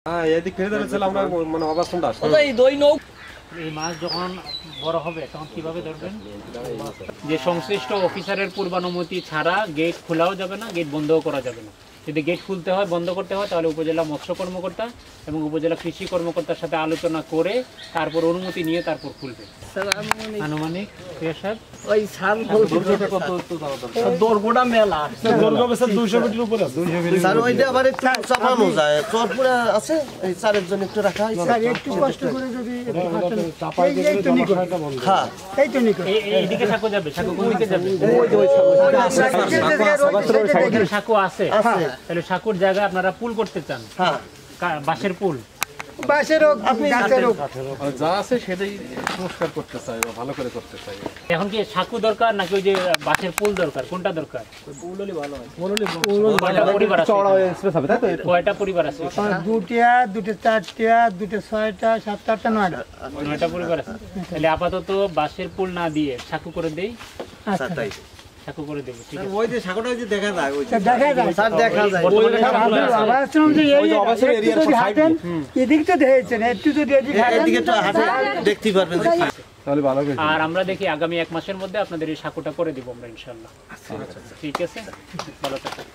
হ্যাঁ এদিক ফেলে দিয়েছিল আমরা মানে অবস্থানটা আসছে এই দই নৌ এই মাছ যখন বড় হবে তখন কিভাবে ধরবেন? যে সংশ্লিষ্ট অফিসারের পূর্বানুমতি ছাড়া গেট খোলাও যাবে না, গেট বন্ধও করা যাবে না। যদি গেট খুলতে হয়, বন্ধ করতে হয়, তাহলে উপজেলা মৎস্য কর্মকর্তা এবং উপজেলা কৃষি কর্মকর্তার সাথে আলোচনা করে তারপর অনুমতি নিয়ে তারপর খুলবে। আনুমানিক ওই সাল দরগোটা মেলা দরগা বেশি 200 মিটার উপরে আছে 200 মিটার স্যার ওইটা আবার একটু চাপানো যায় চরপুরা আছে এই চারের জন্য একটু রাখা হয়েছে স্যার একটু কষ্ট করে যদি চাপাই দিলে তো নিকট হ্যাঁ এই তো নিকট এইদিকে সাঁকো যাবে, সাঁকো কোন দিকে যাবে? সাঁকো আছে, তাহলে সাঁকোর জায়গা আপনারা পুল করতে চান? হ্যাঁ বাঁশের পুল, বাঁশের হোক গাছের হোক যা আছে সেটাই সংস্কার করতে চাই বা ভালো করে করতে চাই। এখন কি সাঁকো দরকার নাকি ওই যে বাঁশের পুল দরকার? কোনটা দরকার? পুল হলে ভালো হয়। কয়টা পরিবার আছে? কয়টা পরিবার আছে? দুটা, দুটো চারটা, দুটো ছয়টা, সাতটা, আটটা, 9টা পরিবার আছে। তাহলে আপাতত বাঁশের পুল না দিয়ে সাঁকো করে দেই, আচ্ছা সাঁকো করে দেবো। ঠিক আছে, ওই যে সাঁকোটা ওই যে দেখা যায় ওই দেখা যায় স্যার দেখা যায় আবার শুনুন যে এই যদি হাঁটেন এদিক তো দেখেছেন একটু যদি এদিক এদিকে একটু হাতে দেখতে পারবেন তাহলে ভালো করে। আর আমরা দেখি আগামী 1 মাসের মধ্যে আপনাদের এই সাঁকোটা করে দিব আমরা ইনশাআল্লাহ। ঠিক আছে, ভালো থাকবেন।